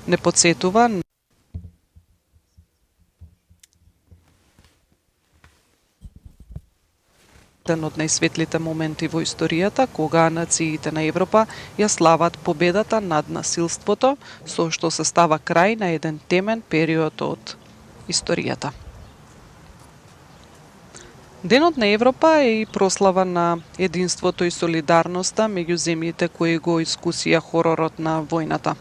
не потсетува еден од најсветлите моменти во историјата, кога нациите на Европа ја слават победата над насилството, со што се става крај на еден темен период од историјата. Денот на Европа е и прослава на единството и солидарноста меѓу земјите кои го искусија хоророт на војната.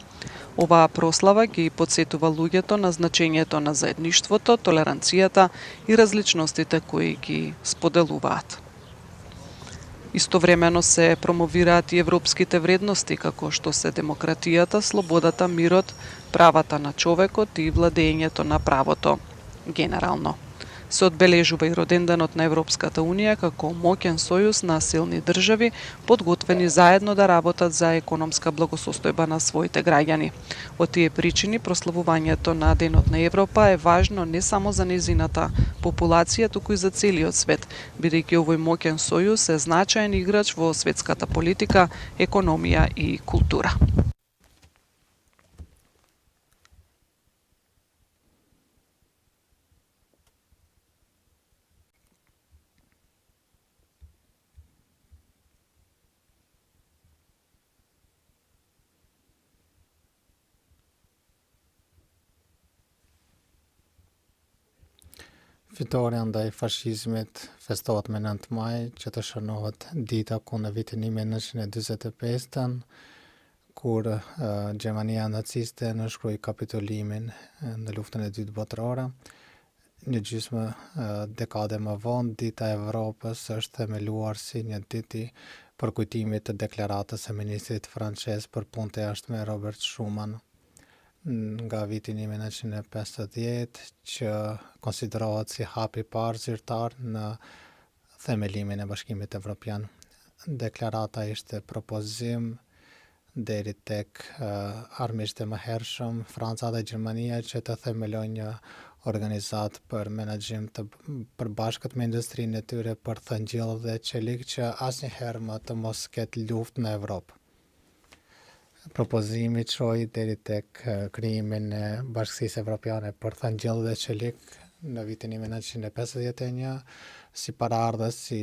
Оваа прослава ги потсетува луѓето на значењето на заедништвото, толеранцијата и различностите кои ги споделуваат. Истовремено се промовираат и европските вредности, како што се демократијата, слободата, мирот, правата на човекот и владењето на правото генерално. Се одбележува и роденденот на Европската Унија како моќен сојуз на силни држави, подготвени заедно да работат за економска благосостојба на своите граѓани. Од тие причини, прославувањето на Денот на Европа е важно не само за незината популација, туку и за целиот свет, бидејќи овој моќен сојуз е значаен играч во светската политика, економија и култура. Fitore ndaj fashizmit festohet me 9 maj, që të shënohet dita ku në vitin 1945, kur Gjermania naciste nënshkroi kapitulimin në luftën e dytë botërore. Një gjysmë dekade më vonë, Dita e Evropës është themeluar si një ditë për kujtimit të deklaratës së ministrit francez për punët e jashtme Robert Schuman nga viti 1950, që konsiderohet si hapi i parë zyrtar në themelimin e Bashkimit Evropian. Deklarata ishte propozim deri tek armiqtë e mëhershëm, Franca dhe Gjermania, që të themelojnë një organizat për menaxhim të përbashkët me industrinë e tyre për thëngjell dhe qelik, që asnjëherë më të mos ketë luftë në Evropë. Propozimi çoi deri tek krijimin e Bashkisë Evropiane për thëngjell dhe qelik në vitin 1951, si paraardhës si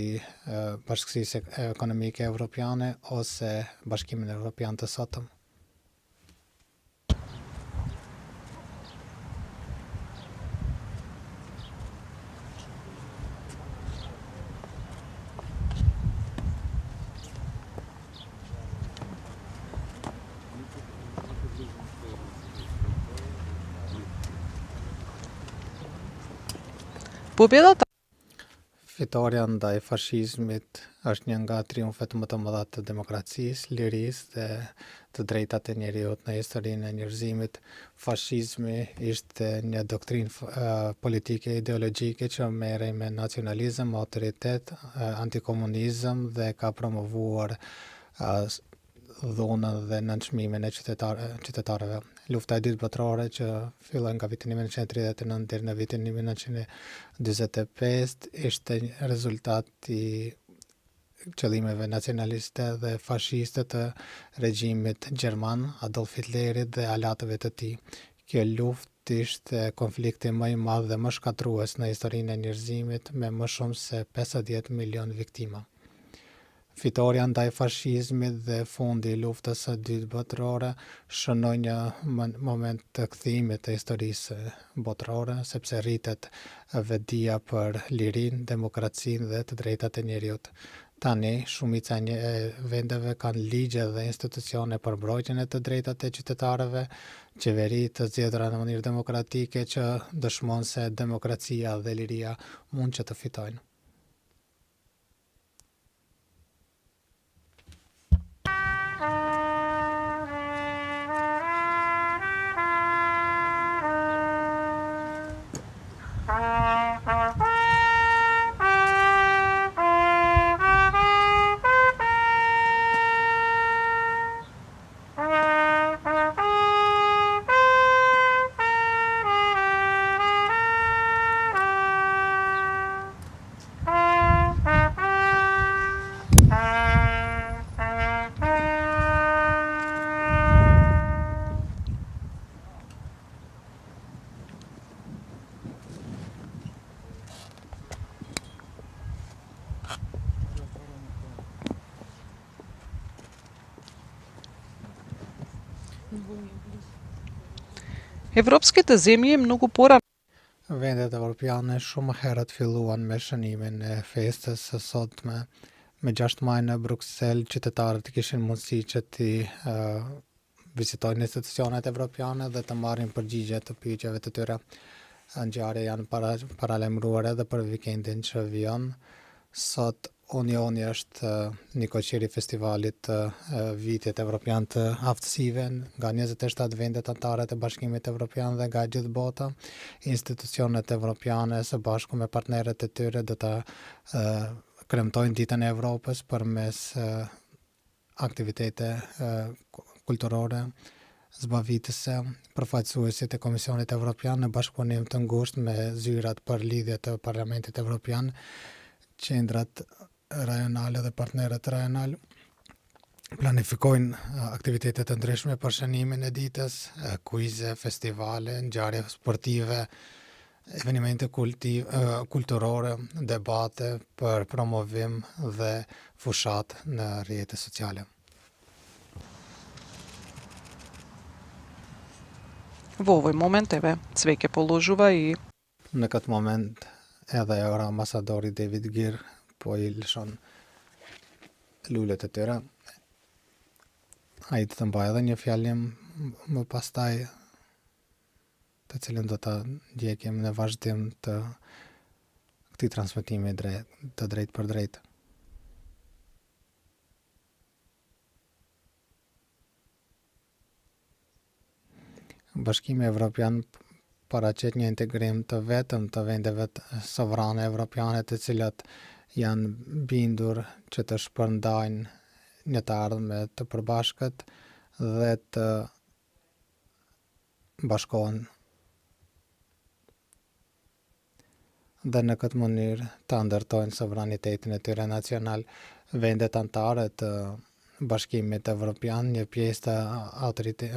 Bashkisë Ekonomike Evropiane ose Bashkimin Evropian të sotëm. Победата Fitoria ndaj fashizmit është një nga triumfet më të mëdha të demokracisë, lirisë dhe të drejtat e njeriut në historinë e njerëzimit. Fashizmi ishte një doktrinë politike ideologjike që merrej me nacionalizëm, autoritet, antikomunizëm dhe ka promovuar dhunën dhe nënçmimin e qytetarëve. Lufta e dytë botërore, që filloi nga viti 1939 deri në vitin 1945, ishte rezultat i qëllimeve nacionaliste dhe fashiste të regjimit gjerman, Adolf Hitlerit dhe alatëve të tij. Kjo luftë ishte konflikti më i madh dhe më shkatrues në historinë e njerëzimit, me më shumë se 50 milion viktima. Fitoria ndaj fashizmit dhe fundi i luftës së dytë botërore shënoi një moment të kthimit të historisë botërore, sepse rritet vetdia për lirinë, demokracinë dhe të drejtat e njeriut. Tani, shumica e vendeve kanë ligje dhe institucione për mbrojtjen e të drejtat e qytetarëve, qeveri të zgjedhura në mënyrë demokratike që dëshmon se demokracia dhe liria mund që të fitojnë. Европските земји многу порано Vendet evropiane shumë herët filluan me shënimin e festës së sotme. Me 6 maj në Bruksel, qytetarët kishin mundësi që ti vizitojnë institucionet evropiane dhe të marrin përgjigje të pyetjeve të tyre. Ngjarje janë paralemruar edhe për vikendin që vijon. Sot Unioni është një koqiri festivalit të vitit evropian të aftësive nga 27 vendet anëtare të Bashkimit Evropian dhe nga gjithë bota. Institucionet evropiane së bashku me partnerët e tyre do të kremtojnë ditën e Evropës përmes aktivitete kulturore, zbavitëse, përfaqësuesit e Komisionit Evropian në bashkëpunim të ngushtë me zyrat për lidhje të Parlamentit Evropian, qendrat rajonale dhe partnerët rajonal planifikojnë aktivitete të ndryshme për shënimin e ditës, kuize, festivale, ngjarje sportive, evenimente kulturore, debate për promovim dhe fushat në rrjetet sociale. Во овој момент еве цвеќе положува и Në këtë moment edhe ambasadori David Gir po i lëshon lulet e tyre. Ai të mbajë edhe një fjalim më pastaj të cilën do ta ndjekim në vazhdim të këtij transmetimi të drejtë për drejtë. Bashkimi Evropian paraqet një integrim të vetëm të vendeve sovrane evropiane të cilat janë bindur që të shpërndajnë një të ardhme të përbashkët dhe të bashkohen. Dhe në këtë mënyrë të ndërtojnë sovranitetin e tyre nacional. Vendet anëtare të Bashkimit Evropian, një pjesë të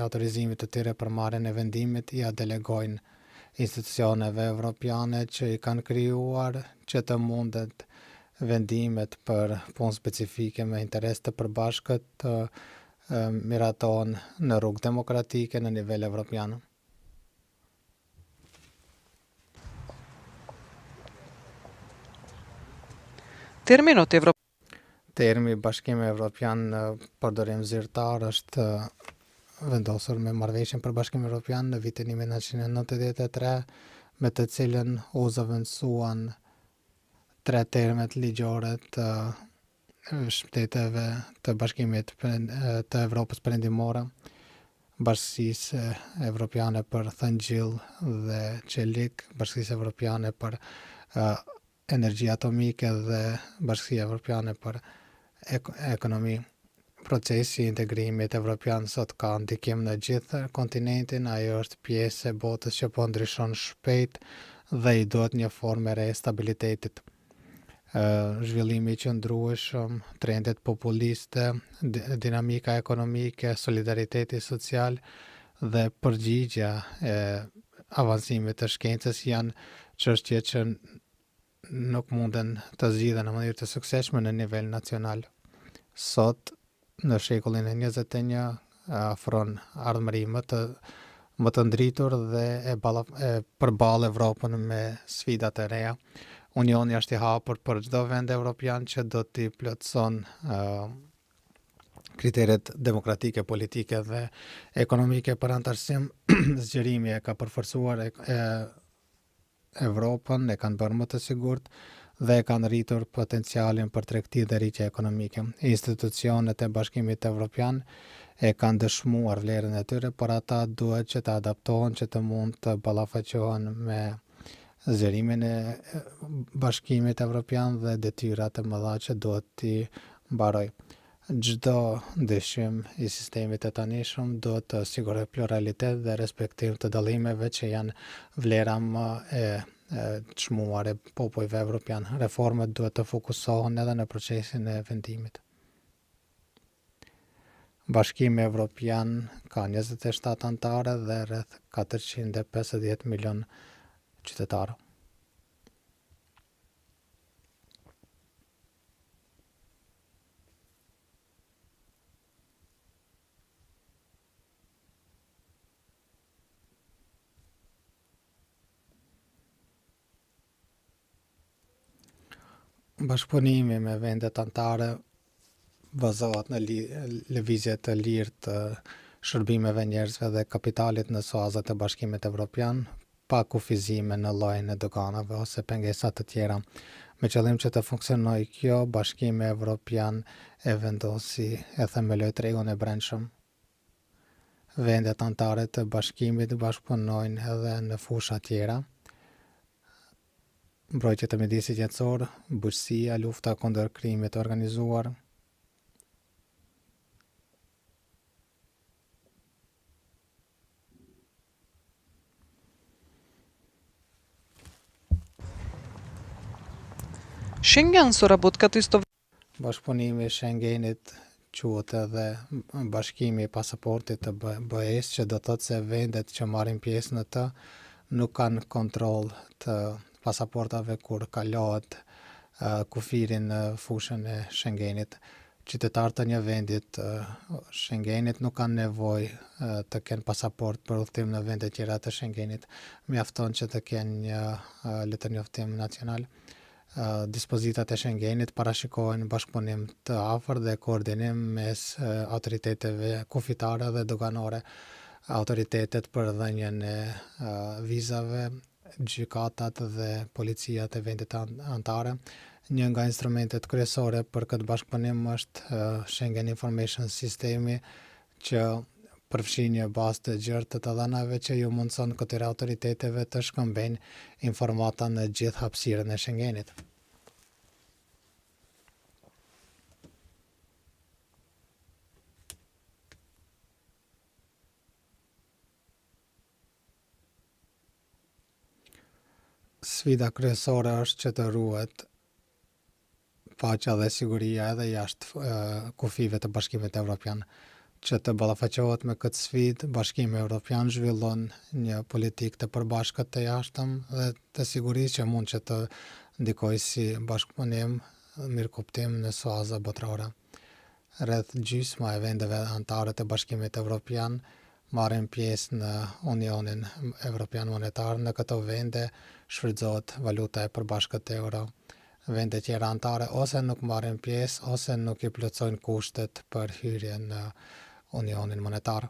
autorizimit të tyre për marrjen e vendimit ja delegojnë institucioneve evropiane që i kanë krijuar që të mundet vendimet për punë specifike me interes të përbashkët të miratohen në rrugë demokratike në nivel evropian. Termi Bashkimi Evropian në përdorim zyrtar është vendosur me marrëveshjen për Bashkimin Evropian në vitin 1993, me të cilën u zëvendësuan 3 termet ligjore të shteteve të Bashkimit të Evropës Perëndimore, Bashkisë Evropiane për Thëngjell dhe Qelik, Bashkisë Evropiane për energji atomike dhe Bashkia Evropiane për ekonomi. Procesi i integrimit evropian sot ka ndikim në gjithë kontinentin, ajo është pjesë e botës që po ndryshon shpejt dhe i duhet një formë re stabilitetit. Zhvillimi i qëndrueshëm, trendet populiste, dinamika ekonomike, solidariteti social dhe përgjigja e avancimit të shkencës janë çështje që nuk munden të zgjidhen në mënyrë të suksesshme në nivel nacional. Sot, në shekullin e 21, afron ardhmëri më të ndritur dhe e përballë Evropën me sfidat e reja. Unioni është i hapur për çdo vend evropian që do t'i plotëson kriteret demokratike, politike dhe ekonomike për antarësim. Zgjerimi e ka përforcuar Evropën, e kanë bërë më të sigurt dhe e kanë rritur potencialin për tregti dhe rritje ekonomike. Institucionet e Bashkimit Evropian e kanë dëshmuar vlerën e tyre, por ata duhet që të adaptohen që të mund të ballafaqohen me zgjerimin e Bashkimit Evropian dhe detyrat e mëdha që duhet t'i mbaroj. Çdo ndryshim i sistemit të tanishëm duhet të sigurojë pluralitet dhe respektim të dallimeve që janë vlera më e çmuar e popujve evropian. Reformat duhet të fokusohen edhe në procesin e vendimit. Bashkimi Evropian ka 27 anëtarë dhe rreth 450 milion qytetarë. Bashkëpunimi me vendet anëtare bazohet në lëvizje të lirë të shërbimeve njerëzve dhe kapitalit në suazat e Bashkimit Evropian, pa kufizime në llojin e doganave ose pengesa të tjera. Me qëllim që të funksionojë kjo, Bashkimi Evropian e vendosi e themeloi tregun e brendshëm. Vendet anëtare të bashkimit bashkëpunojnë edhe në fusha tjera: mbrojtje të mjedisit jetësor, bujqësia, lufta kundër krimit të organizuar. Schengen sоработката исто Bashkëpunimi i Schengenit quhet edhe bashkimi i pasaportit të BE-s, që do thotë se vendet që marrin pjesë në të nuk kanë kontroll të pasaportave kur kalohet kufirin në fushën e Schengenit. Qytetarët të një vendit Schengenit nuk kanë nevojë të kenë pasaport për udhëtim në vende tjera të Schengenit. Mjafton që të kenë një letër njoftimi nacional. Dispozitat e Schengenit parashikojnë bashkëpunim të afërt dhe koordinim mes autoriteteve kufitare dhe doganore, autoritetet për dhënien e vizave, gjykatat dhe policijat e vendit anëtare. Një nga instrumentet kryesore për këtë bashkëpunim është Schengen Information Sistemi, që përfshin një bazë të gjerë të dhënave që ju mundson këtyre autoriteteve të shkëmbejnë informata në gjithë hapësirën e Schengenit. Sfida kryesore është që të ruhet paqja dhe siguria edhe jashtë kufive të Bashkimit Evropian. Që të ballafaqohet me këtë sfidë, Bashkimi Evropian zhvillon një politikë të përbashkët të jashtëm dhe të sigurisë që mund që të ndikojë si bashkëpunim, mirëkuptim në suaza botërore. Rreth gjysma e vendeve anëtare të Bashkimit Evropian marrin pjesë në Unionin Evropian Monetar. Në këto vende shfrytëzohet valuta e përbashkët e euro. Vende tjera anëtare ose nuk marrin pjesë ose nuk i plotësojnë kushtet për hyrje në Unionin Monetar.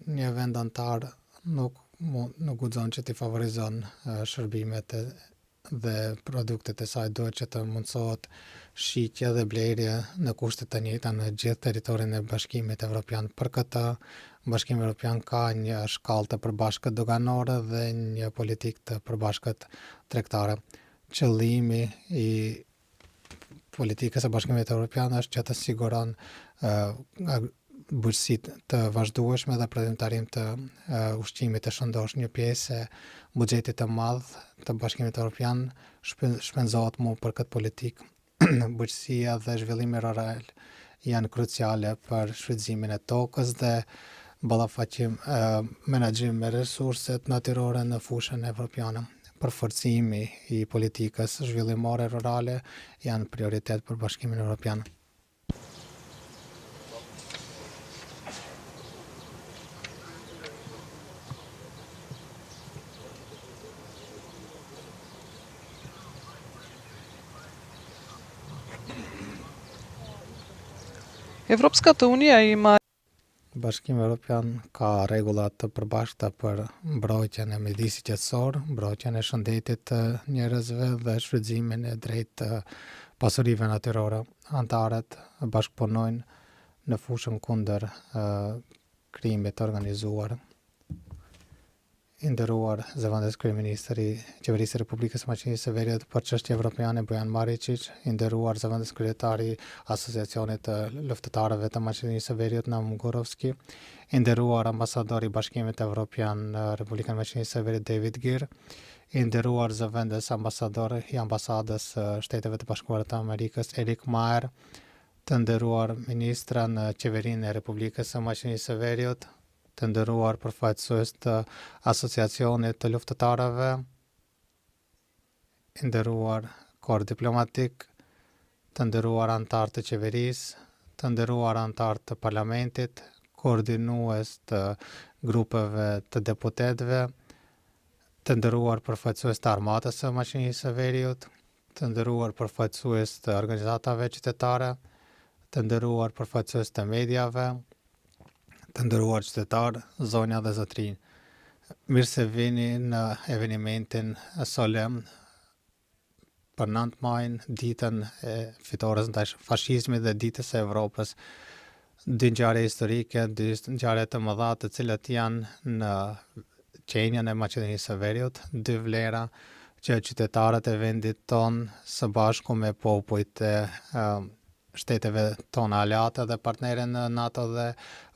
Një vend anëtar nuk guxon që t'i favorizon shërbimet dhe produktet e saj, duhet që të mundsohet shitje dhe blerje në kushte të njëjta në gjithë territorin e Bashkimit Evropian. Për këtë, Bashkimi Evropian ka një shkallë të përbashkët doganore dhe një politikë të përbashkët tregtare. Qëllimi i politikës së Bashkimit Evropian është që të siguron bujqësitë të vazhdueshme dhe prodhimtarim të ushqimit të shëndosh. Një pjesë e buxhetit të madh të Bashkimit Evropian shpenzohet më për këtë politikë. Bujqësia dhe zhvillimi rural janë kruciale për shfrytëzimin e tokës dhe ballafaqim menaxhim me resurset natyrore në fushën evropiane. Përforcimi i politikës zhvillimore rurale janë prioritet për Bashkimin Evropian. Европската унија има Bashkimi Evropian ka rregulla të përbashkëta për mbrojtjen e mjedisit jetësor, mbrojtjen e shëndetit të njerëzve dhe shfrytëzimin e drejtë të pasurive natyrore. Anëtarët bashkëpunojnë në fushën kundër krimit të organizuar. I nderuar zëvendës kryeministër i Qeverisë së Republikës së Maqedonisë së Veriut për çështje evropiane Bojan Maričić, i nderuar zëvendës kryetari i Asociacionit të Luftëtarëve të Maqedonisë së Veriut Nam Gurovski, i nderuar ambasadori i Bashkimit Evropian në Republikën e Maqedonisë së Veriut David Gir, i nderuar zëvendës ambasador i Ambasadës së Shteteve të Bashkuara të Amerikës Eric Maher, të nderuar ministra në Qeverinë e Republikës së Maqedonisë së Veriut, të nderuar përfaqësues të Asociacionit të Luftëtarëve, i nderuar korp diplomatik, të nderuar anëtar të qeverisë, të nderuar anëtar të parlamentit, koordinues të grupeve të deputetëve, të nderuar përfaqësues të armatës së Maqedonisë së Veriut, të nderuar përfaqësues të organizatave qytetare, të nderuar përfaqësues të mediave, të nderuar qytetarë, zonja dhe zotrinj. Mirë se vini në evenimentin solemn për 9 majin, ditën e fitores ndaj fashizmit dhe ditës së Evropës. Dy ngjarje historike, dy ngjarje të mëdha të cilat janë në qenjen e Maqedonisë së Veriut, dy vlera që qytetarët e vendit ton së bashku me popujt e shteteve tona aleate dhe partnere në NATO dhe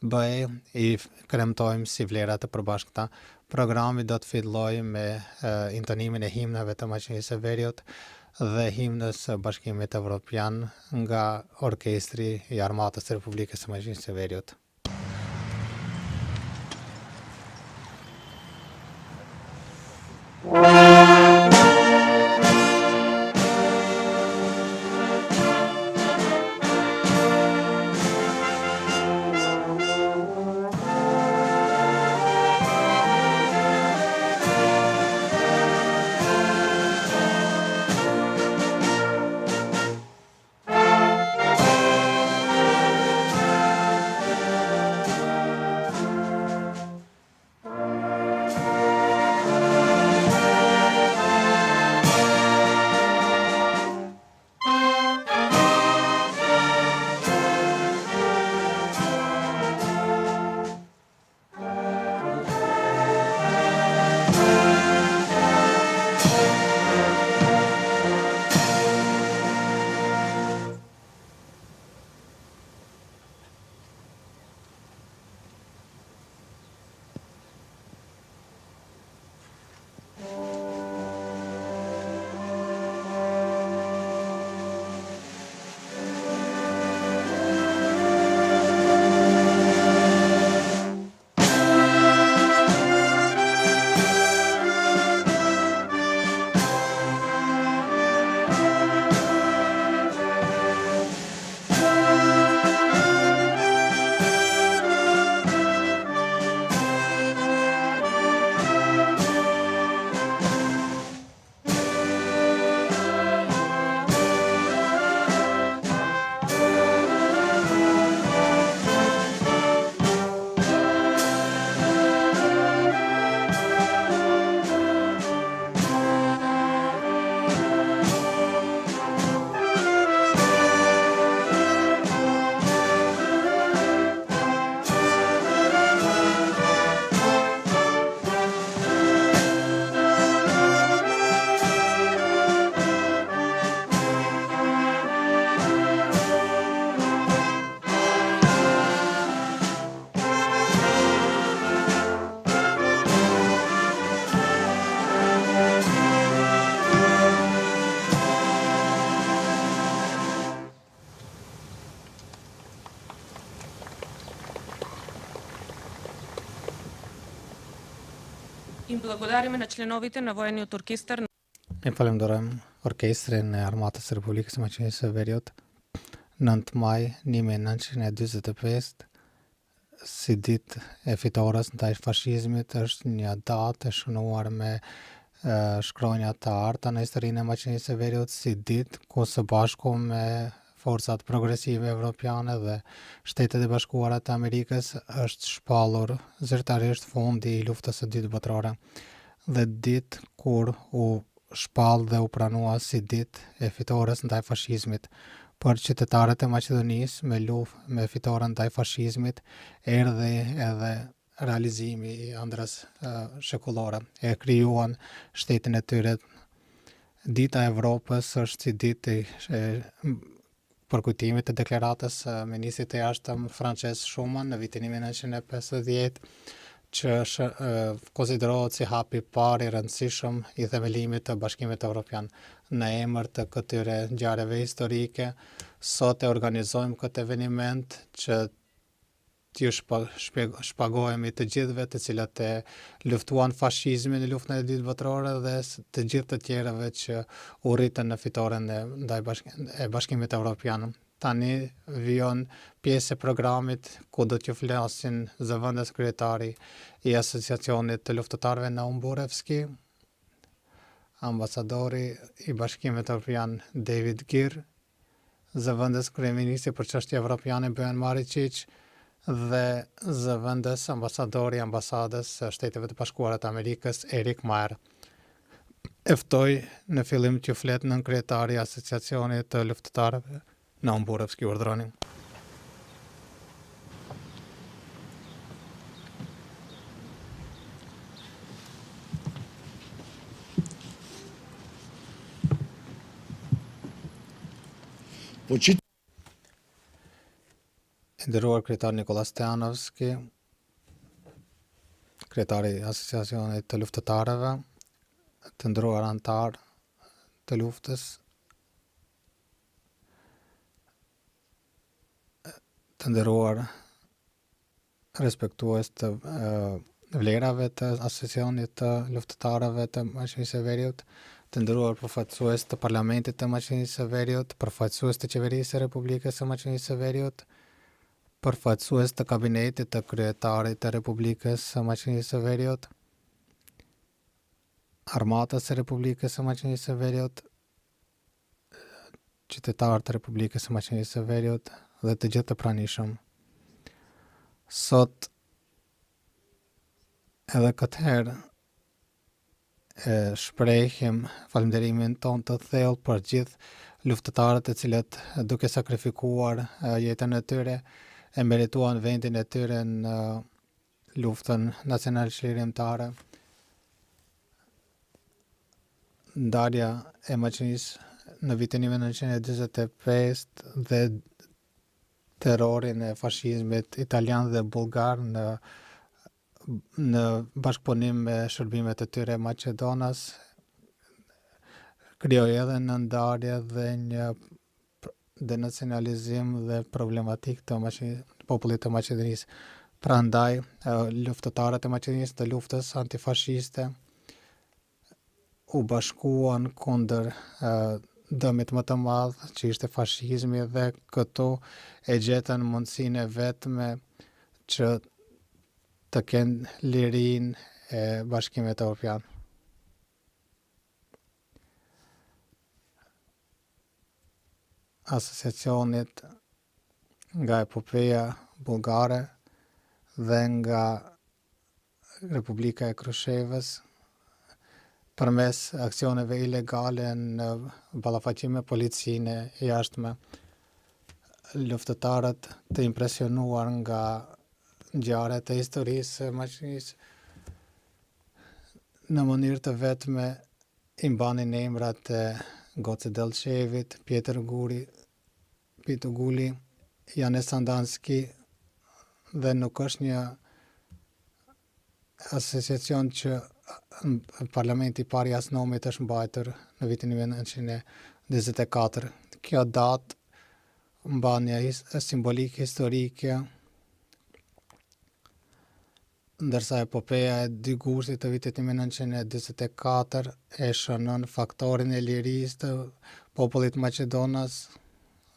BE i kremtojmë si vlera të përbashkëta. Programi do të fillojë me intonimin e himnave të Maqedonisë së Veriut dhe himnës së Bashkimit Evropian nga orkestri i Armatës së Republikës së Maqedonisë së Veriut. Им благодариме на членовите на воениот оркестар. Ne falenderojmë orkestrin e Armatës së Republikës së Maqedonisë së Veriut. 9 maj 1945, si ditë e fitores ndaj fashizmit, është një datë e shënuar me shkronja të arta në historinë e Maqedonisë së Veriut, si ditë ku së bashku me forcat progresive evropiane dhe Shtetet e Bashkuara të Amerikës është shpallur zyrtarisht fundi i luftës së dytë botërore dhe ditë kur u shpall dhe u pranua si ditë e fitores ndaj fashizmit. Për qytetarët e Maqedonisë me luftë me fitoren ndaj fashizmit erdhi edhe realizimi i ëndrrës shekullore. E krijuan shtetin e tyre. Dita e Evropës është si ditë e përkujtimit të deklaratës së ministrit të jashtëm francez Schuman në vitin 1950, që konsiderohet si hapi parë i rëndësishëm i themelimit të Bashkimit Evropian. Në emër të këtyre ngjarjeve historike, sot e organizojmë këtë eveniment që t'ju shpagohemi të gjithëve të cilat e luftuan fashizmin në luftën e dytë botërore dhe të gjithë të tjerëve që u rritën në fitoren ndaj Bashkimit Evropian. Tani vijon pjesë e programit ku do t'ju flasin zëvendës kryetari i Asociacionit të Luftëtarëve në Umburevski, ambasadori i Bashkimit Evropian David Gir, zëvendës kryeministri për çështje evropiane Bojan Maričić dhe zëvendës ambasadori i ambasadës së Shteteve të Bashkuara të Amerikës Erik Mayer. Eftoj në fillim t'ju flet nën kryetari i Asociacionit të Luftëtarëve në Umburevski, urdhroni. Nderuar kryetar Nikola Stojanovski, kryetari i Asociacionit të Luftëtarëve, të nderuar antar të luftës, të nderuar respektues të vlerave të Asociacionit të Luftëtarëve të Maqedonisë së Veriut, të nderuar përfaqësues të Parlamentit të Maqedonisë së Veriut, përfaqësues të Qeverisë së Republikës së Maqedonisë së Veriut, përfaqësues të kabinetit të kryetarit të Republikës së Maqedonisë së Veriut, armatës së Republikës së Maqedonisë së Veriut, qytetarë të Republikës së Maqedonisë së Veriut dhe të gjithë të pranishëm. Sot edhe këtë herë shprehim falënderimin ton të thellë për gjithë luftëtarët e cilët duke sakrifikuar jetën e tyre e merituan vendin e tyre në luftën nacionale çlirimtare. Ndarja e Maqedonisë në vitin 1945 dhe terrorin e fashizmit italian dhe bullgar në bashkëpunim me shërbimet e tyre Maqedonas krijoi edhe në ndarje dhe një denacionalizim dhe problematik të popullit të Maqedonisë. Prandaj, luftëtarët e Maqedonisë të luftës antifashiste u bashkuan kundër dëmit më të madh që ishte fashizmi dhe këtu e gjetën mundësinë e vetme që të kenë lirinë e Bashkimit Evropian. Asociacionit nga epopeja bullgare dhe nga Republika e Krushevës përmes aksioneve ilegale në ballafaqim me policinë e jashtme, luftëtarët të impresionuar nga ngjarjet e historisë së Maqedonisë në mënyrë të vetme i mbanin emrat e Goce Delçevit, Pjetër Guri, Pitu Guli, Janez Sandanski dhe nuk është një asociacion që Parlamenti i parë i Asnomit është mbajtur në vitin 1924. Kjo datë mban një simbolik historike, ndërsa epopeja e 2 gustit të vitit 1944 e shënon faktorin e lirisë të popullit Maqedonas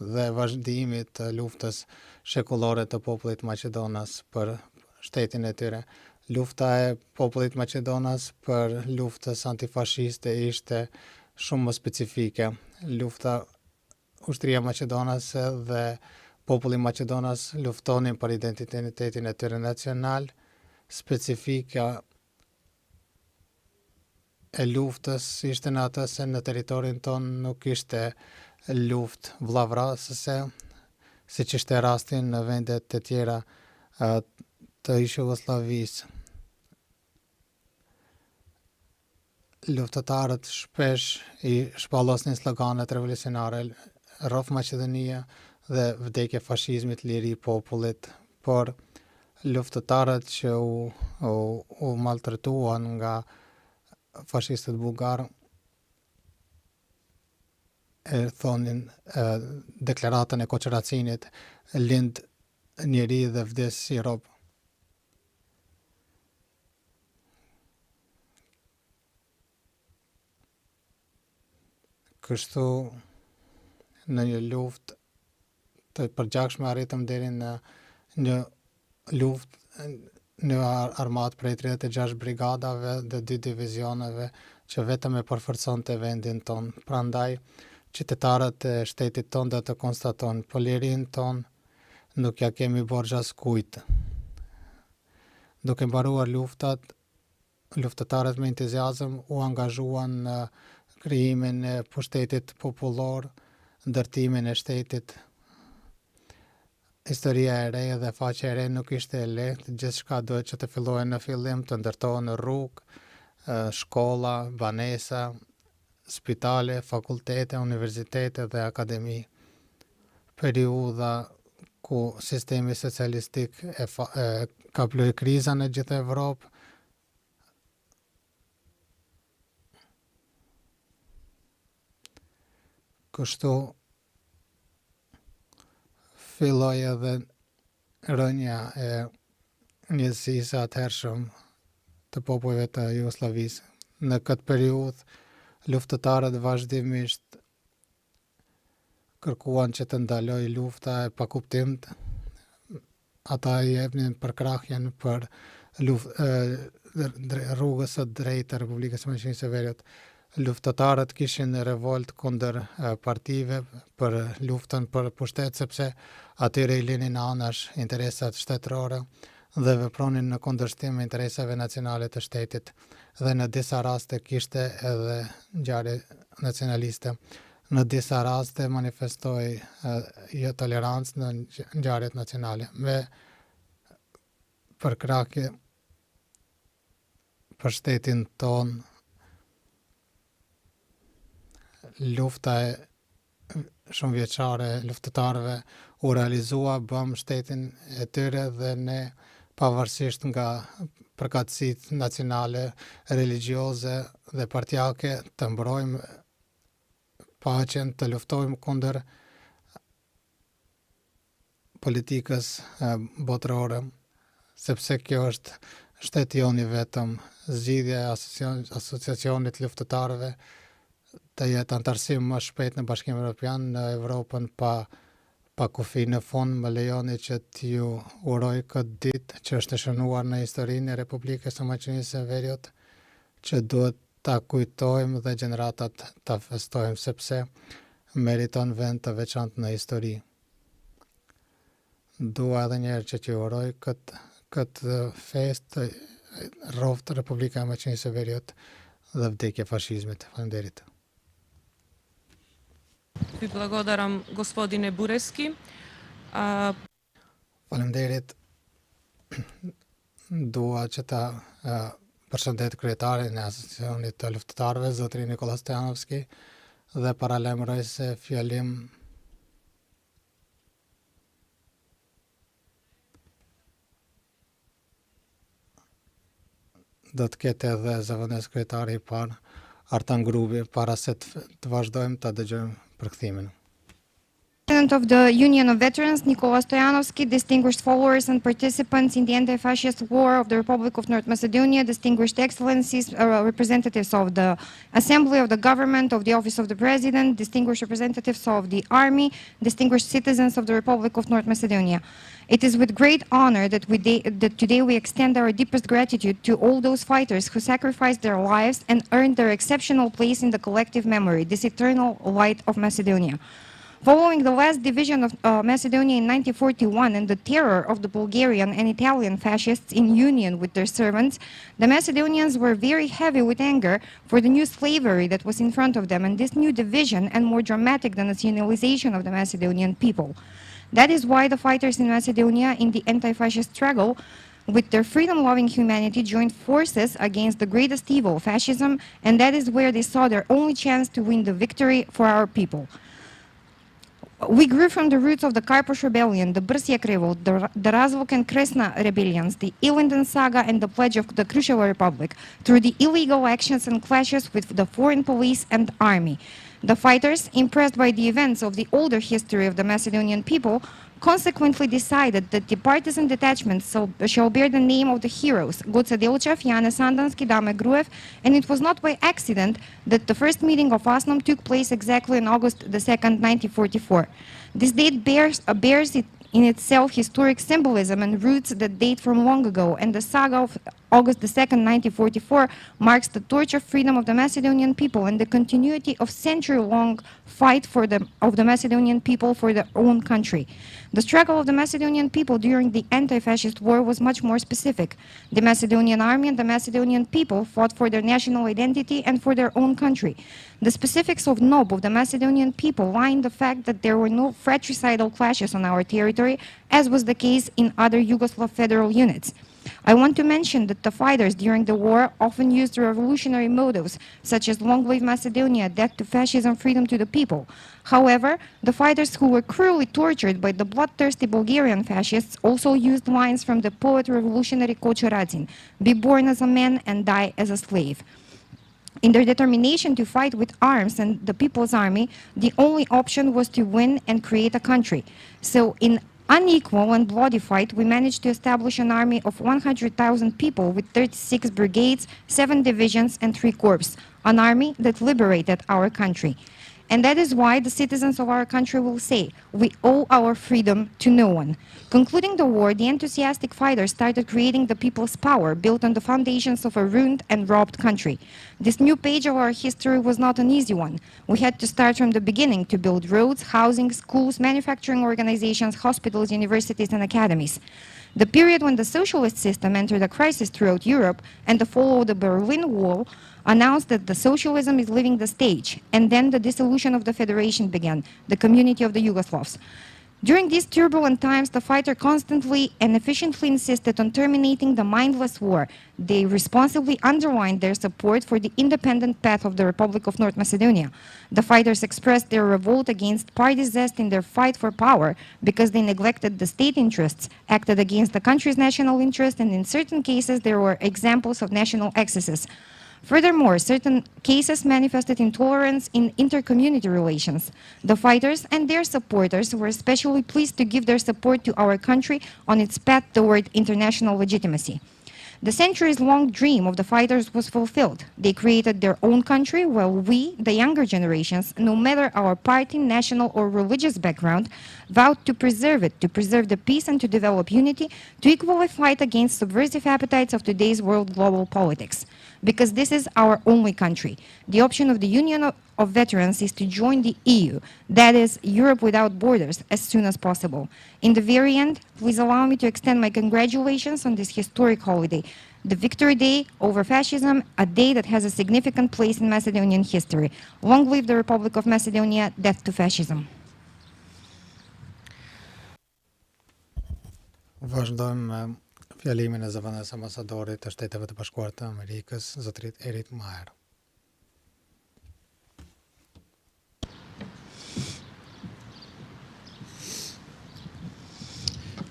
dhe vazhdimit të luftës shekullore të popullit Maqedonas për shtetin e tyre. Lufta e popullit Maqedonas për luftës antifashiste ishte shumë më specifike. Lufta ushtria Maqedonase dhe populli Maqedonas luftonin për identitetin e tyre nacional. Specifika e luftës ishte në atë se në teritorin ton nuk ishte luftë vllavrasëse, siç ishte rasti në vendet e tjera të Jugosllavisë. Luftëtarët shpesh i shpallosnin sloganet revolucionare rrof Maqedonia dhe vdekje fashizmit, liri popullit, por luftëtarët që u maltretuan nga fashistët bullgar e thonin deklaratën e Koqëracinit, lind njeri dhe vdes si rob. Kështu në një luftë të përgjakshme arritëm deri në një luftë në armatë prej 36 brigadave dhe 2 divizioneve që vetëm e përforconte vendin ton. Prandaj qytetarët e shtetit ton do të konstatojnë po lirinë ton nuk ja kemi borxh askujt. Duke mbaruar luftat, luftëtarët me entuziazëm u angazhuan në krijimin e pushtetit popullor, ndërtimin e shtetit. Historia e re dhe faqja e re nuk ishte e lehtë, gjithçka duhet që të fillojë në fillim, të ndërtohen në rrugë, shkolla, banesa, spitale, fakultete, universitete dhe akademi. Periudha ku sistemi socialistik ka plyer kriza në gjithë Evropë, kështu filloi edhe rënja e njësisë atëhershëm të popujve të Jugosllavisë. Në këtë periudhë, luftëtarët vazhdimisht kërkuan që të ndaloj lufta e pakuptimt. Ata i jepnin përkrahjen për rrugës së drejtë të Republikës së Veriut. Luftëtarët kishin revolt kundër partive për luftën për pushtet, sepse atyre i linin anash interesat shtetërore dhe vepronin në kundërshtim me interesave nacionale të shtetit, dhe në disa raste kishte edhe ngjarje nacionaliste. Në disa raste manifestoi jo tolerancë në ngjarjet nacionale. Me përkrahje për shtetin ton, lufta e shumë vjeçare luftëtarëve u realizua, bëm shtetin e tyre dhe ne, pavarësisht nga përkatësitë nacionale, religjioze dhe partijake, të mbrojmë paqen, të luftojmë kundër politikës botërore, sepse kjo është shteti joni vetëm. Zgjidhja e asociacionit luftëtarëve të jetë antarësim më shpejt në Bashkimin Evropian, në Evropën pa kufi në fund. Më lejoni që t'ju uroj këtë ditë që është e shënuar në historinë e Republikës së Maqedonisë së Veriut, që duhet ta kujtojmë dhe gjeneratat ta festojmë, sepse meriton vend të veçantë në histori. Dua edhe një herë që t'ju uroj këtë fest rroft Republika e Maqedonisë së Veriut dhe vdekje fashizmit. Faleminderit. Ви благодарам, господине Бурески. Faleminderit. Dua që ta përshëndet kryetarin e asociacionit të luftëtarëve, zotrin Nikola Stojanovski, dhe paralajmëroj se fjalim do të ketë edhe zëvendës kryetari I parë, Artan Grubi, para se të vazhdojmë ta dëgjojmë përkthimin. President of the Union of Veterans, Nikola Stojanovski, distinguished followers and participants in the anti-fascist war of the Republic of North Macedonia, distinguished excellencies, representatives of the Assembly of the Government, of the Office of the President, distinguished representatives of the Army, distinguished citizens of the Republic of North Macedonia. It is with great honor that today we extend our deepest gratitude to all those fighters who sacrificed their lives and earned their exceptional place in the collective memory, this eternal light of Macedonia. Following the last division of Macedonia in 1941 and the terror of the Bulgarian and Italian fascists in union with their servants, the Macedonians were very heavy with anger for the new slavery that was in front of them and this new division and more dramatic than nationalization of the Macedonian people. That is why the fighters in Macedonia in the anti-fascist struggle with their freedom-loving humanity joined forces against the greatest evil, fascism, and that is where they saw their only chance to win the victory for our people. We grew from the roots of the Karposh Rebellion, the Brsjak Revolt, the Razvuk and Kresna rebellions, the Ilinden Saga and the pledge of the Khrushchev Republic, through the illegal actions and clashes with the foreign police and army. The fighters, impressed by the events of the older history of the Macedonian people, consequently decided that the partisan detachments shall bear the name of the heroes, Goce Delchev, Janez Sandanski, Dame Gruev, and it was not by accident that the first meeting of Osnom took place exactly on August 2nd, 1944. This date bears it in itself historic symbolism and roots that date from long ago, and the saga of August 2nd, 1944 marks the torch of freedom of the Macedonian people and the continuity of century-long fight of the Macedonian people for their own country. The struggle of the Macedonian people during the anti-fascist war was much more specific. The Macedonian army and the Macedonian people fought for their national identity and for their own country. The specifics of nob of the Macedonian people lie in the fact that there were no fratricidal clashes on our territory, as was the case in other Yugoslav federal units. I want to mention that the fighters during the war often used revolutionary motives, such as long live Macedonia, death to fascism, freedom to the people. However, the fighters who were cruelly tortured by the bloodthirsty Bulgarian fascists also used lines from the poet revolutionary Kočo Radzin, "Be born as a man and die as a slave." In their determination to fight with arms and the People's Army, the only option was to win and create a country. So in unequal and bloody fight, we managed to establish an army of 100,000 people with 36 brigades, 7 divisions and 3 corps, an army that liberated our country. And that is why the citizens of our country will say, we owe our freedom to no one. Concluding the war, the enthusiastic fighters started creating the people's power, built on the foundations of a ruined and robbed country. This new page of our history was not an easy one. We had to start from the beginning to build roads, housing, schools, manufacturing organizations, hospitals, universities, and academies. The period when the socialist system entered a crisis throughout Europe and the fall of the Berlin Wall announced that the socialism is leaving the stage, and then the dissolution of the federation began, the community of the Yugoslavs. During these turbulent times, the fighter constantly and efficiently insisted on terminating the mindless war. They responsibly underlined their support for the independent path of the Republic of North Macedonia. The fighters expressed their revolt against party zest in their fight for power because they neglected the state interests, acted against the country's national interest, and in certain cases there were examples of national excesses. Furthermore, certain cases manifested intolerance in inter-community relations. The fighters and their supporters were especially pleased to give their support to our country on its path toward international legitimacy. The centuries-long dream of the fighters was fulfilled. They created their own country, while we, the younger generations, no matter our party, national or religious background, vowed to preserve it, to preserve the peace and to develop unity, to equally fight against subversive appetites of today's world global politics. Because this is our only country. The option of the Union of Veterans is to join the EU, that is, Europe without borders, as soon as possible. In the very end, please allow me to extend my congratulations on this historic holiday, the Victory Day over fascism, a day that has a significant place in Macedonian history. Long live the Republic of Macedonia, death to fascism. Vazhdojmë me fjalimin e zëvendës ambasadorit të Shteteve të Bashkuara të Amerikës, zotërit Erit Maher.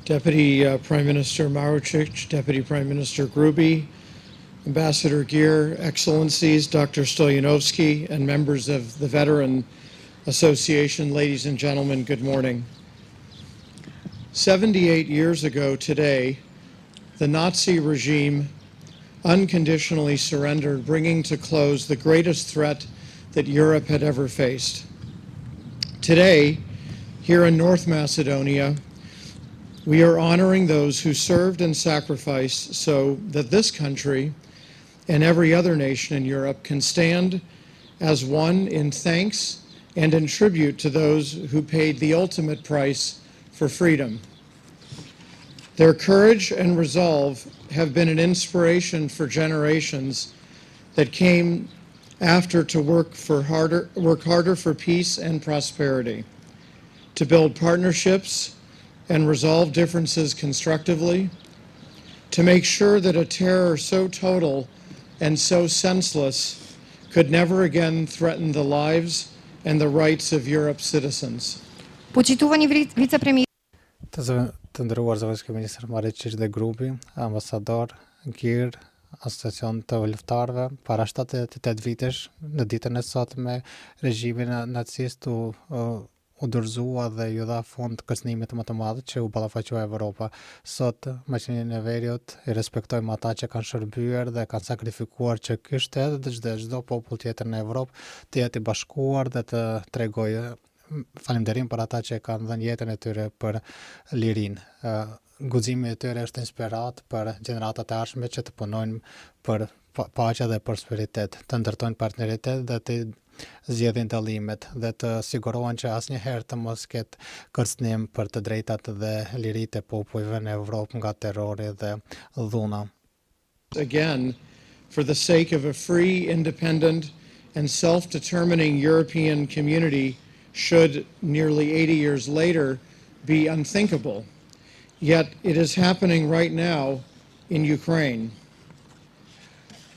Deputy Prime Minister Marucic, Deputy Prime Minister Gruby, Ambassador Gear, Excellencies, Dr. Stoyanovsky, and members of the Veteran Association, ladies and gentlemen, good morning. 78 years ago today, the Nazi regime unconditionally surrendered, bringing to close the greatest threat that Europe had ever faced. Today, here in North Macedonia, we are honoring those who served and sacrificed so that this country and every other nation in Europe can stand as one in thanks and in tribute to those who paid the ultimate price for freedom. Their courage and resolve have been an inspiration for generations that came after to work harder for peace and prosperity, to build partnerships and resolve differences constructively, to make sure that a terror so total and so senseless could never again threaten the lives and the rights of Europe's citizens. Të ndëruar zëvendësky ministër Majit dhe grupi, ambasador, Gir, Asociacion të Luftëtarëve, para 78 vitesh, në ditën e sotme, regjimin nacist u u dorëzua dhe ju dha fond kërcënimit më të madh që u ballafaqua Evropa. Sot Maqedoninë e Veriut i respektojmë ata që kanë shërbyer dhe kanë sakrifikuar që ky shtet dhe çdo popull tjetër në Evropë të jetë i bashkuar dhe të tregojë falënderim për ata që kanë dhënë jetën e tyre për lirinë. Guximi i tyre është inspirat për gjeneratat e ardhshme që të punojnë për paqe dhe prosperitet, të ndërtojnë partneritet dhe të zgjedhin dallimet dhe të sigurohen që asnjëherë të mos ketë kërcënim për të drejtat dhe liritë e popujve në Evropë nga terrori dhe dhuna. Again, for the sake of a free, independent, and self-determining European community should nearly 80 years later be unthinkable. Yet it is happening right now in Ukraine.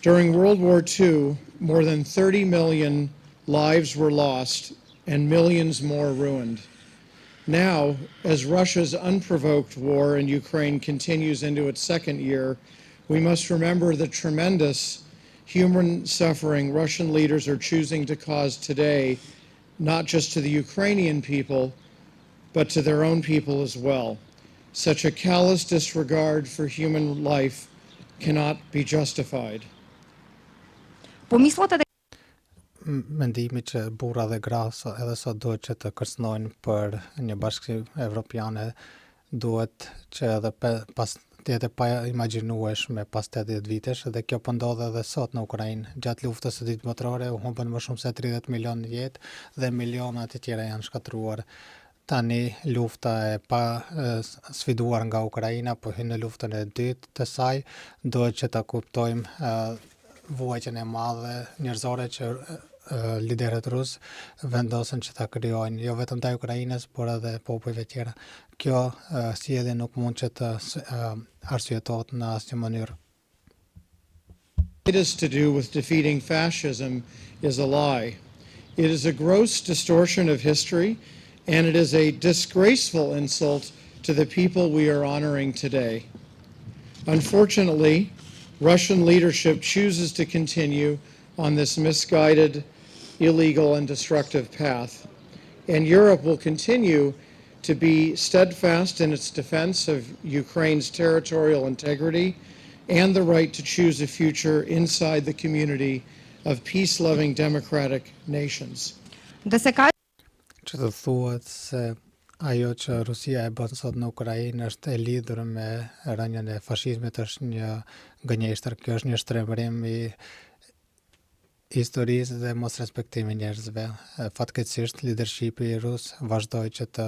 During World War II, more than 30 million lives were lost and millions more ruined. Now, as Russia's unprovoked war in Ukraine continues into its second year, we must remember the tremendous human suffering Russian leaders are choosing to cause today, not just to the Ukrainian people, but to their own people as well. Such a callous disregard for human life cannot be justified. Mendimi që burra dhe gra edhe sot duhet që të kërcënojnë për një bashkësi evropiane duhet që edhe pas të jetë pa imagjinueshme pas 80 vitesh dhe kjo po ndodh edhe sot në Ukrainë. Gjatë luftës së dytë botërore u humbën më shumë se 30 milion jetë dhe miliona të tjera janë shkatruar. Tani lufta e pa sfiduar nga Ukraina po hyn në luftën e dytë të saj, duhet që ta kuptojmë vuajtjen e madhe njerëzore që liderët rus vendosen që ta krijojnë jo vetëm ndaj Ukrainës, por edhe popujve tjera. Kjo sjellje nuk mund që të arsyetohet në asnjë mënyrë. It is to do with defeating fascism is a lie. It is a gross distortion of history, and it is a disgraceful insult to the people we are honoring today. Unfortunately, Russian leadership chooses to continue on this misguided, illegal, and destructive path. And Europe will continue to be steadfast in its defense of Ukraine's territorial integrity and the right to choose a future inside the community of peace-loving democratic nations. Që të thuhet se ajo që Rusia e bën sot në Ukrainë është e lidhur me rënien e fashizmit, është një gënjeshtër. Kjo është një shtrembrim i historisë dhe mos respektimi njerëzve. Fatkeqësisht leadershipi rus vazhdoi që të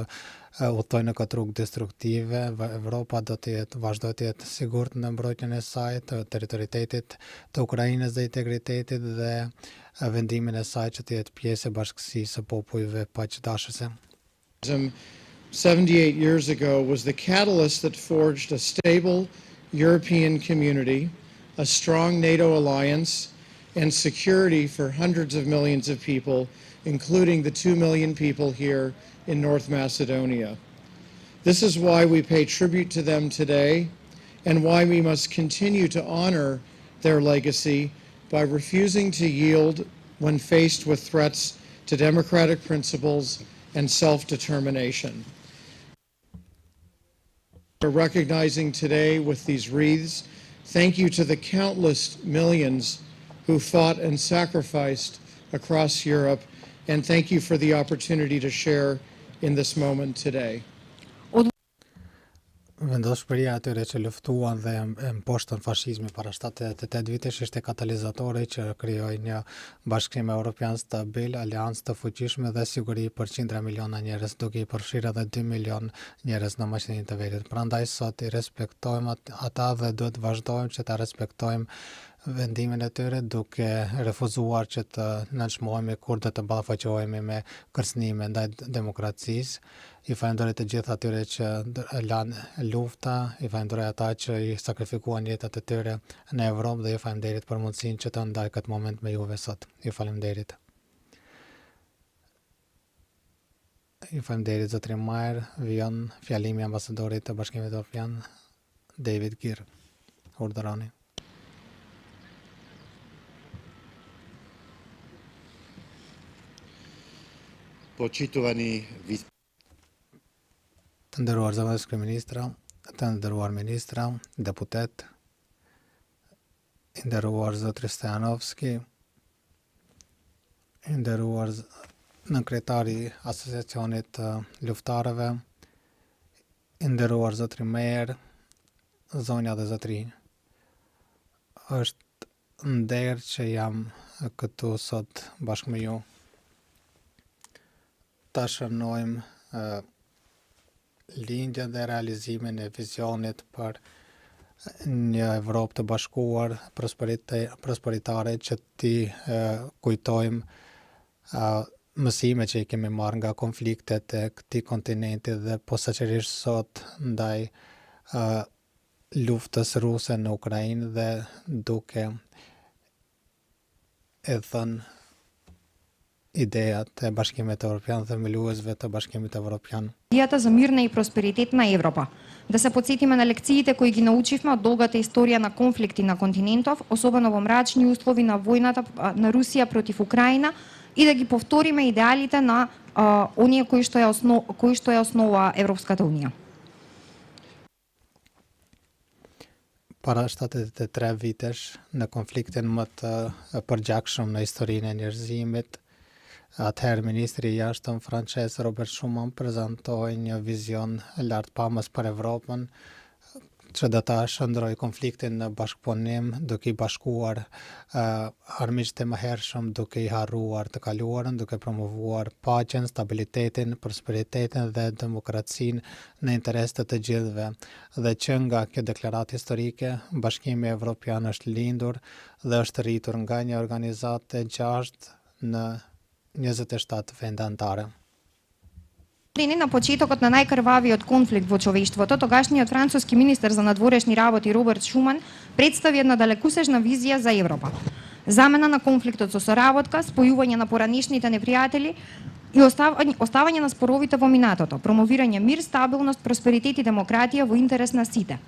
udhtojë në këtë rrugë destruktive. Evropa do të vazhdojë të jetë sigurt në mbrojtjen e saj, të territoritetit të Ukrainës dhe integritetit dhe vendimin e saj që të jetë pjesë e bashkësisë së popujve paqdashëse. 78 years ago was the catalyst that forged a stable European community, a strong NATO alliance, and security for hundreds of millions of people, including the 2 million people here in North Macedonia. This is why we pay tribute to them today and why we must continue to honor their legacy by refusing to yield when faced with threats to democratic principles and self-determination. We're recognizing today with these wreaths, thank you to the countless millions who fought and sacrificed across Europe, and thank you for the opportunity to share in this moment today. Vendoshmëria atyre që luftuan dhe mposhtën fashizmin para 78 vitesh ishte katalizatori që krijoi një bashkim evropian stabil, aleancë të fuqishme dhe siguri për qindra miliona njerëz, duke i përfshirë edhe 2 milion njerëz në Maqedoninë të Veriut. Prandaj sot i respektojmë ata dhe duhet vazhdojmë që ta respektojmë vendimin e tyre duke refuzuar që të nënçmohemi kur do të ballafaqohemi me kërcënime ndaj demokracisë. I falenderoj të gjithë atyre që lanë lufta, i falenderoj ata që i sakrifikuan jetët e tyre në Evropë dhe ju falenderit për mundësinë që të ndaj këtë moment me juve sot. Ju falenderit. Ju falenderit zotëri Majer, vijon fjalimi ambasadorit të Bashkimit Evropian, David Gir. Urdhëroni. Почитувани Të nderuar zëvendës kryeministra, të nderuar ministra, deputet, i nderuar zotri Stojanovski, i nderuar nënkretari i Asociacionit të Luftarëve, i nderuar zotri Mejer, zonja dhe zotrinj. Është nder që jam këtu sot bashkë me ju. Ta shënojmë lindjen dhe realizimin e vizionit për një Evropë të bashkuar, prosperitare, që ti kujtojmë mësime që i kemi marrë nga konfliktet e këtij kontinenti dhe posaçërisht sot ndaj luftës ruse në Ukrainë dhe duke e thënë идејата е Башкимit Европјан, themëluesve të Bashkimit Evropjan. Идејата за мирна и просперитетна Европа. Да се подсетиме на лекциите кои ги научивме од долгата историја на конфликти на континентов, особено во мрачни услови на војната на Русија против Украина, и да ги повториме идеалите на оние кои што ја основа Европската Унија. Para 73 vitesh, në konfliktin më të përgjakshëm në historinë e njerëzimit, atëherë ministri i jashtëm francez Robert Schuman prezantoi një vizion lartpamës për Evropën, që do ta shndrojë konfliktin në bashkëpunim, duke i bashkuar armiqtë e mëhershëm, duke i harruar të kaluarën, duke promovuar paqen, stabilitetin, prosperitetin dhe demokracinë në interes të gjithëve. Dhe që nga kjo deklaratë historike, Bashkimi Evropian është lindur dhe është rritur nga një organizatë e gjashtë në 27 vende anëtare. На почетокот на најкрвавиот конфликт во човештвото, тогашниот француски министер за надворешни работи Роберт Шуман представи една далекусежна визија за Европа. Замена на конфликтот со соработка, спојување на поранешните непријатели и оставање на споровите во минатото, промовирање мир, стабилност, просперитет и демократија во интерес на сите.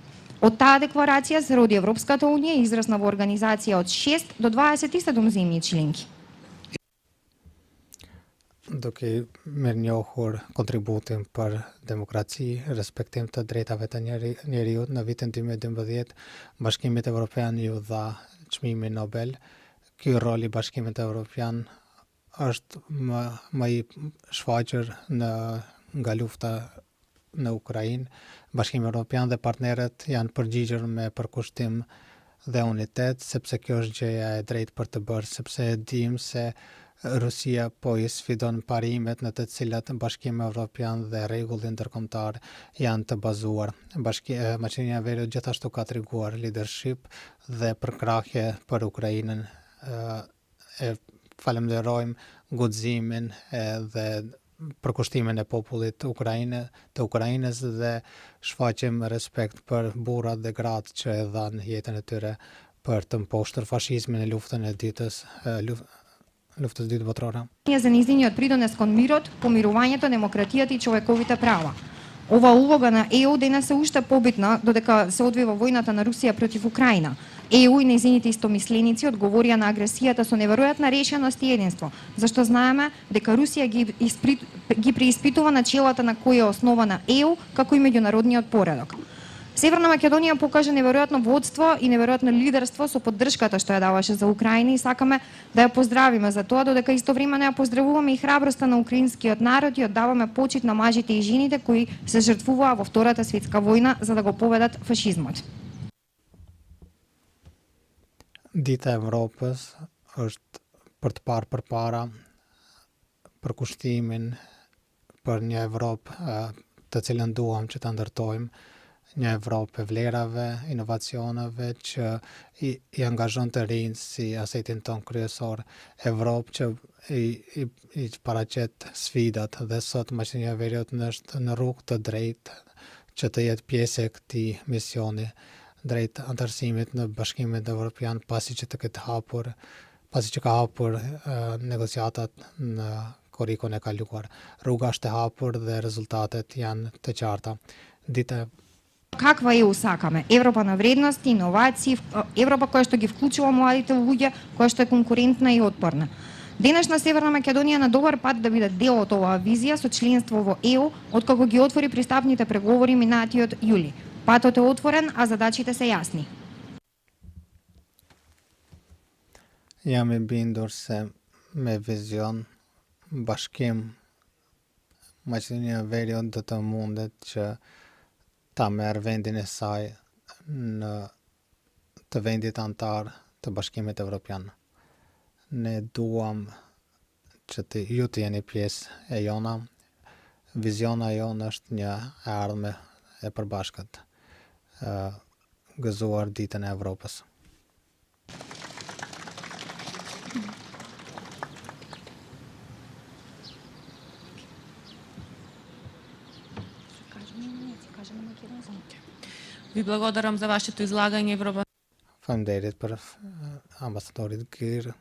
Од таа декларација се роди Европската Унија, израсна во организација од 6 до 27 земји членки. Duke mirënjohur kontributin për demokraci, respektim të drejtave të njeriut, në vitin 2012, Bashkimit Evropian ju dha çmimin Nobel. Ky rol i Bashkimit Evropian është më i shfaqur nga lufta në Ukrainë. Bashkimi Evropian dhe partnerët janë përgjigjur me përkushtim dhe unitet, sepse kjo është gjëja e drejtë për të bërë, sepse e dim se Rusia po i sfidon parimet në të cilat Bashkimi Evropian dhe rregulli ndërkombëtar janë të bazuar. Maqedonia e Veriut gjithashtu ka treguar leadership dhe përkrahje për Ukrainën. E falenderojmë guximin dhe përkushtimin e popullit të Ukrainës dhe shfaqim respekt për burrat dhe gratë që e dhanë jetën e tyre për të mposhtur fashizmin në luftën e luftës dytë botërore. За низиниот придонес кон мирот, помирувањето, демократијата и човековите права. Ова улога на ЕУ денес е уште побитна додека се одвива војната на Русија против Украина. ЕУ и нејзините истомисленици одговорија на агресијата со неверојатна решеност и единство, зашто знаеме дека Русија ги преиспитува начелата на кои е основана ЕУ како и меѓународниот поредок. Северна Македонија покажа неверојатно водство и неверојатно лидерство со поддршката што ја даваше за Украина и сакаме да ја поздравиме за тоа, додека истовремено ја поздравуваме и храброста на украинскиот народ и оддаваме почит на мажите и жените кои се жртвуваа во Втората светска војна за да го победат фашизмот. Dita e Evropës është për të parë përpara përkushtimin për një Evropë të cilën duam që ta ndërtojmë, një Evropë e vlerave, inovacioneve që i angazhon të rinjt si asetin ton kryesor, Evropë që i paraqet sfidat dhe sot Maqedonia e Veriut është në rrugë të drejtë që të jetë pjesë e këtij misioni drejt antarësimit në Bashkimin Evropian pasi që ka hapur negociatat në korikun e kaluar. Rruga është e hapur dhe rezultatet janë të qarta. Dita Каква ЕУ сакаме? Европа на вредности, иновации, Европа која што ги вклучува младите луѓе, која што е конкурентна и отпорна. Денешна Северна Македонија на добар пат да биде дел од оваа визија со членство во ЕУ, откако ги отвори пристапните преговори минатиот јули. Патот е отворен, а задачите се јасни. Jam I bindur se me vizion bashkim Maqedonia e Veriut do të mundet që ta merr vendin e saj në të vendit antar të Bashkimit Evropian. Ne duam që ju të jeni pjesë e jona. Viziona jonë është një ardhme e përbashkët, gëzuar ditën e Evropës. Ви благодарам за вашето излагање, Faleminderit për ambasadorit Gyr.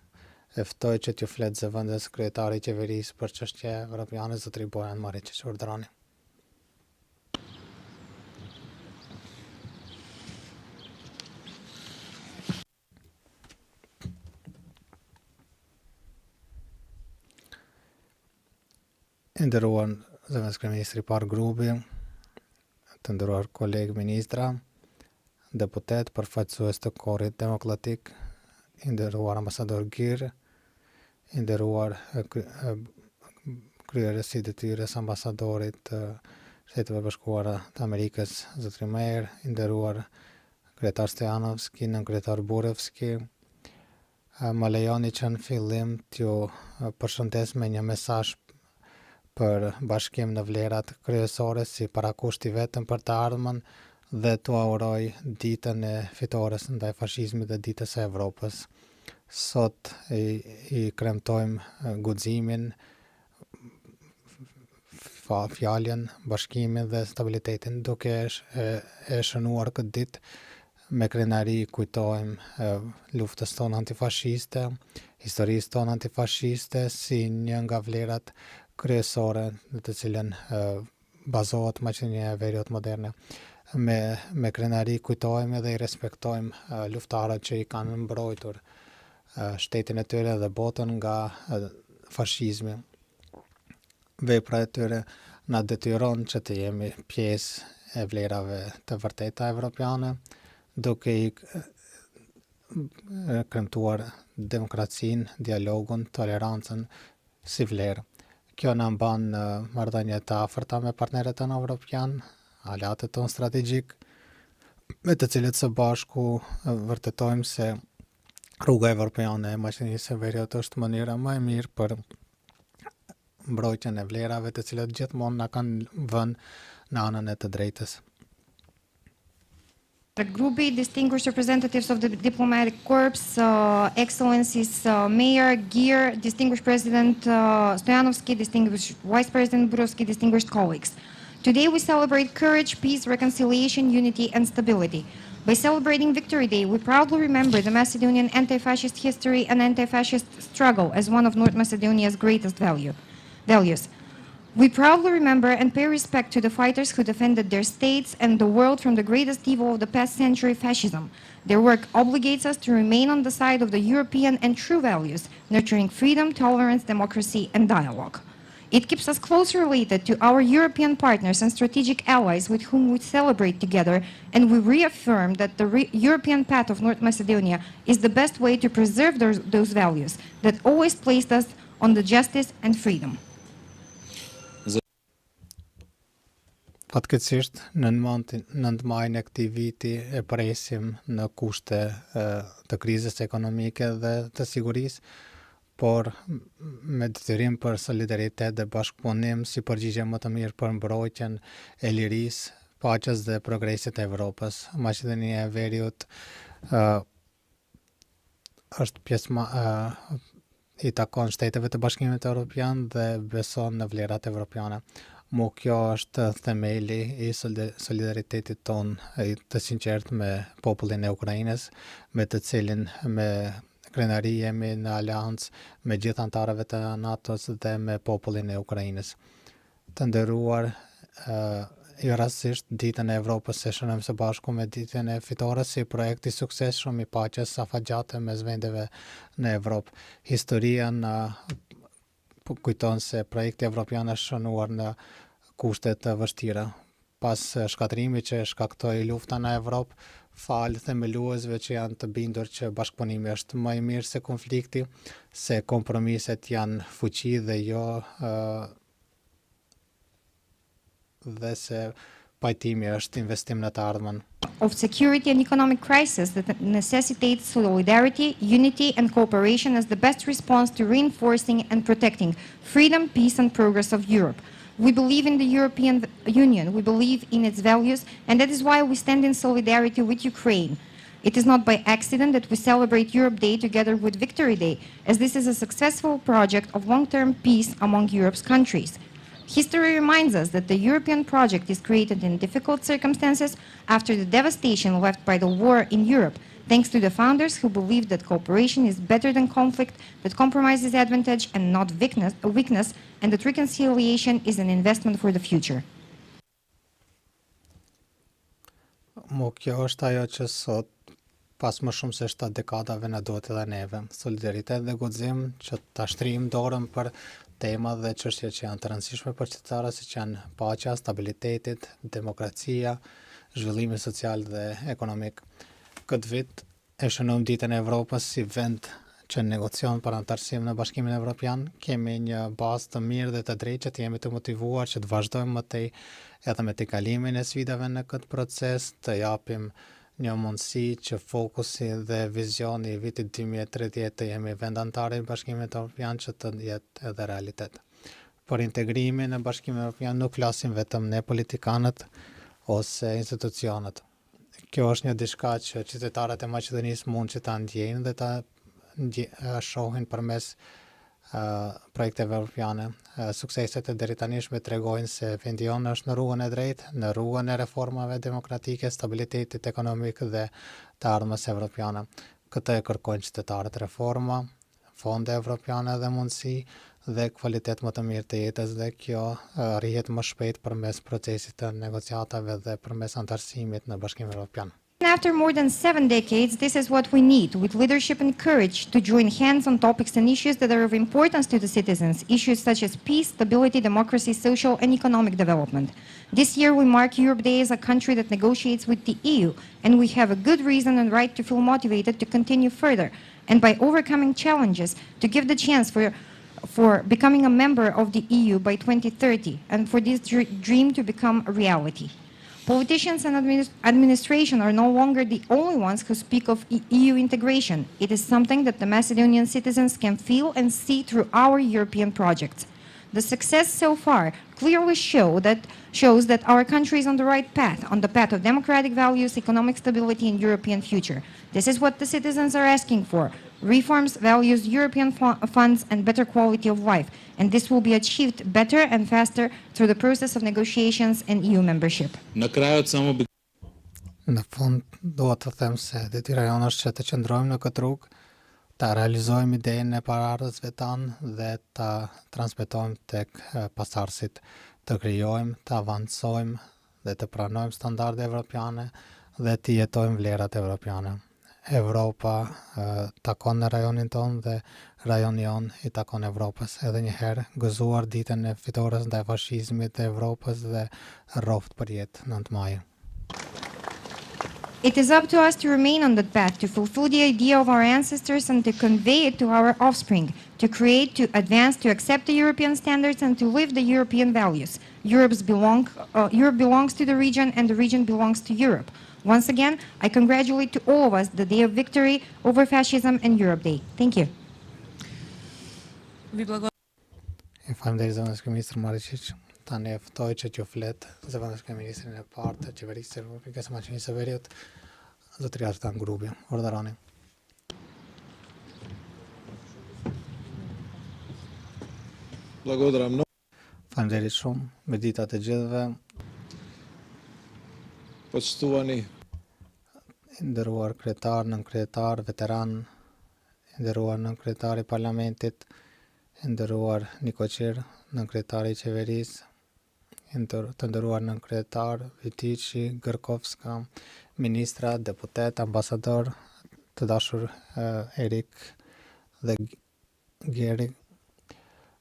E ftoj që t'ju flet zëvendës kryetari I qeverisë për çështje evropiane, zotëri Bojan Majit që urdhroni. Nderuar zëvendës kryeministri I parë grupi, të nderuar kolegë ministra, deputet, përfaqësues të Korrit Demokratik, I nderuar ambasador Gyr, I nderuar kryerësi I detyrës ambasadorit të Shteteve Bashkuara të Amerikës, zotëri Mayer, I nderuar kryetar Stojanovski, nënkryetar Burevski. Më lejoni që në fillim t'ju përshëndes me një mesazh për bashkim në vlerat kryesore si parakushti vetëm për të ardhmen dhe t'u uroj ditën e fitores ndaj fashizmit dhe ditës e Evropës. Sot I kremtojmë guximin, fjalën, bashkimin dhe stabilitetin, duke e shënuar këtë ditë me krenari kujtojmë luftës tonë antifashiste, historisë tonë antifashiste si një nga vlerat kryesore në të cilën bazohet Maqedonia e Veriut moderne. Me krenari kujtojmë dhe I respektojmë luftarët që I kanë mbrojtur shtetin e tyre dhe botën nga fashizmi. Vepra e tyre na detyron që të jemi pjesë e vlerave të vërteta evropiane, duke I kremtuar demokracinë, dialogun, tolerancën si vlerë. Kjo na mban në marrëdhënie të afërta me partnerët tonë evropian, aleatët tonë strategjik, me të cilët së bashku vërtetojmë se rruga evropiane e Maqedonisë së Veriut është mënyra më e mirë për mbrojtjen e vlerave të cilat gjithmonë na kanë vënë në anën e të drejtës. Grupi, distinguished representatives of the diplomatic corps, excellencies Mayor Gyr, distinguished President Stojanovski, distinguished Vice President Burovski, distinguished colleagues. Today we celebrate courage, peace, reconciliation, unity and stability. By celebrating Victory Day, we proudly remember the Macedonian anti-fascist history and anti-fascist struggle as one of North Macedonia's greatest values. We proudly remember and pay respect to the fighters who defended their states and the world from the greatest evil of the past century, fascism. Their work obligates us to remain on the side of the European and true values, nurturing freedom, tolerance, democracy, and dialogue. It keeps us closely related to our European partners and strategic allies with whom we celebrate together, and we reaffirm that the European path of North Macedonia is the best way to preserve those values that always placed us on the justice and freedom. Fatkeqësisht, në 9 majin e këtij viti e presim në kushte të krizës ekonomike dhe të sigurisë, por me detyrim për solidaritet dhe bashkëpunim si përgjigje më të mirë për mbrojtjen e lirisë, paqes dhe progresit të Evropës. Maqedonia e Veriut është pjesë I takon shteteve të Bashkimit Evropian dhe beson në vlerat evropiane. Kjo është themeli I solidaritetit ton të sinqert me popullin e Ukrainës, me të cilin me krenari jemi në aleancë me gjithë antarëve të NATO-s dhe me popullin e Ukrainës. Të nderuar, jo rastësisht ditën e Evropës së shënojmë së bashku me ditën e fitores si projekt I suksesshëm I paqes afatgjate mes vendeve në Evropë. Historia na kujton se projekti evropian është shënuar në kushte të vështira. Pas shkatërimit që shkaktoi lufta në Evropë, falë themeluesve që janë të bindur që bashkëpunimi është më I mirë se konflikti, se kompromiset janë fuqi dhe jo dhe se pajtimi është investim në të ardhmen. Of security and economic crisis that necessitates solidarity, unity and cooperation as the best response to reinforcing and protecting freedom, peace and progress of Europe. We believe in the European Union, we believe in its values, and that is why we stand in solidarity with Ukraine. It is not by accident that we celebrate Europe Day together with Victory Day, as this is a successful project of long-term peace among Europe's countries. History reminds us that the European project is created in difficult circumstances after the devastation left by the war in Europe, thanks to the founders who believed that cooperation is better than conflict, that compromise is advantage and not weakness, and that reconciliation is an investment for the future. Kjo është ajo që sot, pas më shumë se 7 dekadave na duhet edhe neve. Solidaritet dhe guxim që ta shtrijmë dorën për tema dhe çështje që janë të rëndësishme për qytetarët, siç janë paqja, stabilitetit, demokracia, zhvillimi social dhe ekonomik. Këtë vit e shënojmë ditën e Evropës si vend që negocion për anëtarësim në Bashkimin Evropian. Kemi një bazë të mirë dhe të drejtë që të jemi të motivuar që të vazhdojmë më tej edhe me tejkalimin e sfidave në këtë proces, të japim një mundësi që fokusi dhe vizioni I vitit 2030 të jemi vendantar I Bashkimit Evropian që të jetë edhe realitet. Për integrimin në Bashkimin Evropian nuk flasim vetëm ne politikanët ose institucionet. Kjo është një diçka që qytetarët e Maqedonisë mund që ta ndjejnë dhe ta shohin përmes projekteve evropiane. Sukseset e deri tanishme tregojnë se vendi jonë është në rrugën e drejtë, në rrugën e reformave demokratike, stabilitetit ekonomik dhe të ardhmës evropiane. Këtë e kërkojnë qytetarët: reforma, fonde evropiane dhe mundësi dhe kvalitet më të mirë të jetës, dhe kjo rrihet më shpejt përmes procesit të negociatave dhe përmes antarësimit në Bashkimin Evropian. After more than 7 decades, this is what we need, with leadership and courage, to join hands on topics and issues that are of importance to the citizens, issues such as peace, stability, democracy, social and economic development. This year we mark Europe Day as a country that negotiates with the EU, and we have a good reason and right to feel motivated to continue further, and by overcoming challenges, to give the chance for becoming a member of the EU by 2030, and for this dream to become a reality. Politicians and administration are no longer the only ones who speak of EU integration. It is something that the Macedonian citizens can feel and see through our European projects. The success so far clearly shows that our country is on the right path, on the path of democratic values, economic stability and European future. This is what the citizens are asking for: reforms, values, European funds and better quality of life. And this will be achieved better and faster through the process of negotiations and EU membership. Në fund, duhet të them se detyra jonë është që të qëndrojmë në këtë rrugë, ta realizojmë idenë e paraardhësve tanë dhe ta transmetojmë tek pasardhësit, të krijojmë, të avancojmë dhe të pranojmë standarde evropiane dhe të jetojmë vlerat evropiane. Evropa takon në rajonin tonë dhe rajoni jonë I takon Evropës. Edhe një herë gëzuar ditën e fitores ndaj fashizmit të Evropës dhe rroft për jetë 9 maj. It is up to us to remain on that path, to fulfill the idea of our ancestors and to convey it to our offspring, to create, to advance, to accept the European standards and to live the European values. Europe belongs to the region and the region belongs to Europe. Once again, I congratulate to all of us the day of victory over fascism and Europe Day. Thank you. Faleminderit zëvendësë ministër Majit. Tani e ftoj që t'ju flet zëvendësë ministrin e partë të qeverisë së Republikës së Maqedonisë së Veriut, zotëria Artan Grubi. Urdhëroni. Faleminderit shumë, me dita të gjithëve. Poštovani Nderuar kryetar, nënkryetar, veteran, nderuar nënkryetari I parlamentit, nderuar Nikoqir, nënkryetari I qeverisë, të nderuar nën kryetar, Vitiqi, Gërkovska, ministra, deputet, ambasador, të dashur Erik dhe Geri,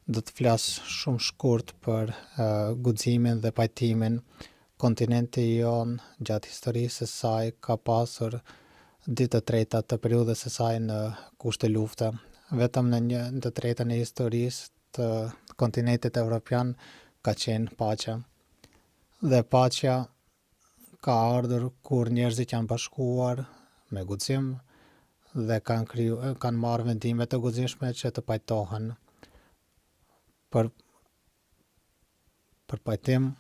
do të flas shumë shkurt për guximin dhe pajtimin. Kontinenti jon gjatë historisë së saj ka pasur ditë të treta të periudhës së saj në kushte lufte. Vetëm në një të tretën e historisë të kontinentit evropian ka qenë paqja. Dhe paqja ka ardhur kur njerëzit janë bashkuar me guxim dhe kanë marrë vendime të guximshme që të pajtohen. Për pajtim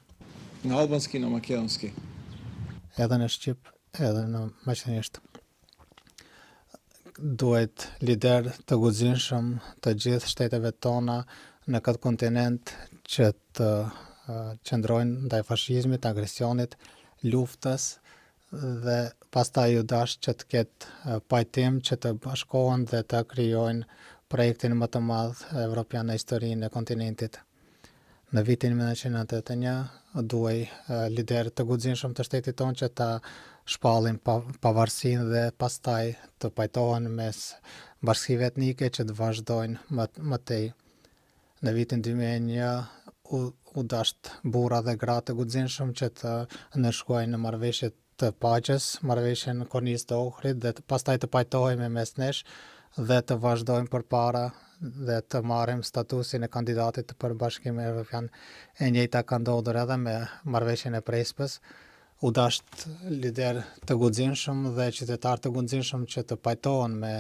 në albanski, në makedonski. Edhe në shqip, edhe në maqedonisht. Duhet lider të guximshëm të gjithë shteteve tona në këtë kontinent që të qëndrojnë ndaj fashizmit, agresionit, luftës dhe pastaj u dash që të ketë pajtim që të bashkohen dhe të krijojnë projektin më të madh evropian në historinë e kontinentit. Në vitin 1991 duhej lider të guximshëm të shtetit tonë që ta shpallin pavarësinë dhe pastaj të pajtohen mes bashkive etnike që të vazhdojnë më tej. Në vitin 2001 u dasht burra dhe gra të guximshëm që të ndërshkruajnë në marrëveshje të paqes, marrëveshjen Kornisë të Ohrit dhe pastaj të pajtohemi mes nesh dhe të vazhdojmë përpara dhe të marrim statusin e kandidatit për Bashkimin Evropian. E njëjta ka ndodhur edhe me marrëveshjen e Prespës. U dasht lider të guximshëm dhe qytetar të guximshëm që të pajtohen me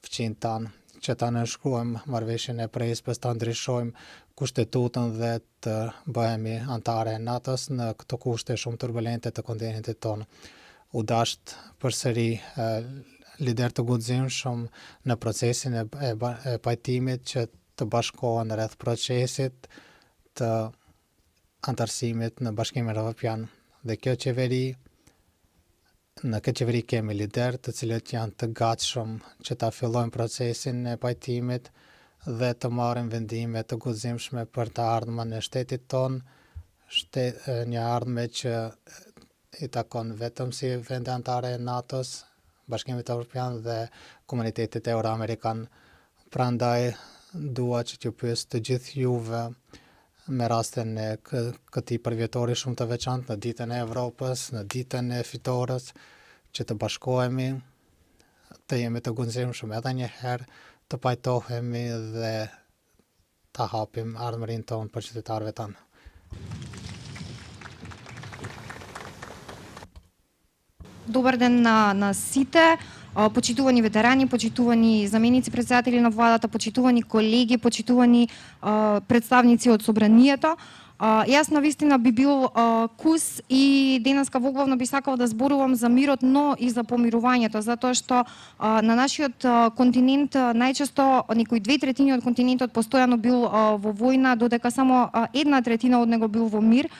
fëmijët tanë, që ta nënshkruajmë marrëveshjen e Prespës, ta ndryshojmë kushtetutën dhe të bëhemi antare e NATO-s në këto kushte shumë turbulente të kontinentit tonë. U dasht përsëri lider të guximshëm në procesin e pajtimit që të bashkohen rreth procesit të antarësimit në Bashkimin Evropian. Dhe kjo qeveri, në këtë qeveri kemi lider të cilët janë të gatshëm që ta fillojnë procesin e pajtimit dhe të marrin vendime të guximshme për të ardhmen e shtetit ton, një ardhme që i takon vetëm si vende antare e NATO-s, Bashkimit Evropian dhe komunitetit euro-amerikan. Prandaj dua që t'ju pyes të gjithë juve me rastin e këtij përvjetori shumë të veçantë në ditën e Evropës, në ditën e fitores, që të bashkohemi, të jemi të guximshëm edhe një herë, të pajtohemi dhe ta hapim ardhmërinë tonë për qytetarëve tanë. Добар ден на сите, почитувани ветерани, почитувани заменици председатели на владата, почитувани колеги, почитувани представници од собранието. Јас навистина би бил кус и денеска воглавно би сакал да зборувам за мирот, но и за помирувањето, затоа што на нашиот континент најчесто некои 2/3 од континентот постојано бил во војна, додека само 1/3 од него бил во мир.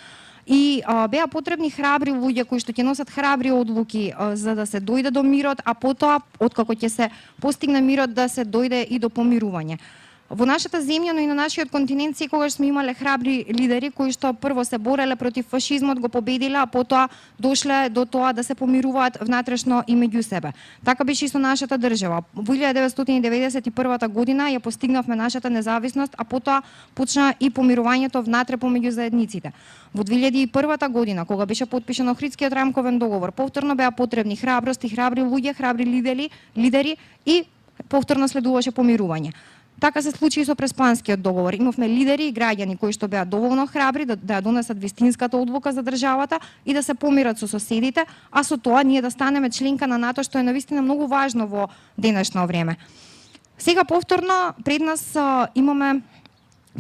И беа потребни храбри луѓе кои што ќе носат храбри одлуки за да се дојде до мирот, а потоа, откако ќе се постигне мирот, да се дојде и до помирување. Во нашата земја, но и на нашиот континент секогаш сме имале храбри лидери кои што прво се бореле против фашизмот, го победиле, а потоа дошле до тоа да се помируваат внатрешно и меѓу себе. Така беше и со нашата држава. Во 1991 година ја постигнавме нашата независност, а потоа почна и помирувањето внатре помеѓу заедниците. Во 2001 година, кога беше потпишан Охридскиот рамковен договор, повторно беа потребни храброст и храбри луѓе, храбри лидери и повторно следуваше помирување. Така се случи и со Преспанскиот договор. Имавме лидери и граѓани кои што беа доволно храбри да ја донесат вистинската одлука за државата и да се помират со соседите, а со тоа ние да станеме членка на НАТО, што е навистина многу важно во денешно време. Сега повторно пред нас имаме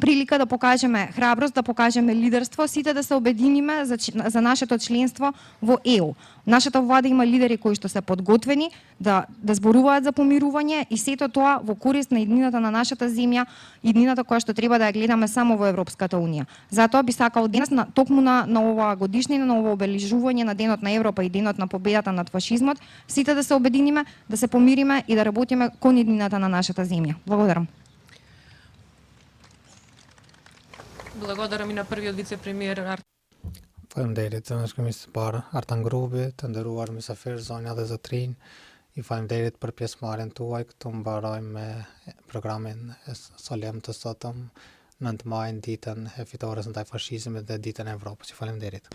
прилика да покажеме храброст, да покажеме лидерство, сите да се обединиме за нашето членство во ЕУ. Нашата влада има лидери кои што се подготвени да зборуваат за помирување и сето тоа во корист на иднината на нашата земја, иднината која што треба да ја гледаме само во Европската унија. Затоа би сакал денес токму на оваа годишнина, на ова обележување на денот на Европа и денот на победата над фашизмот, сите да се обединиме, да се помириме и да работиме кон иднината на нашата земја. Благодарам. Благодарам и на првиот вице-премиер Faleminderit, të shkrimit parë Artan Grubi, të nderuar mysafirë, zonja dhe zotrinj. I faleminderit për pjesëmarrjen tuaj. Këtu mbarojmë me programin e solemn të sotëm, 9 maj, ditën e fitores ndaj fashizmit dhe ditën e Evropës. Ju faleminderit.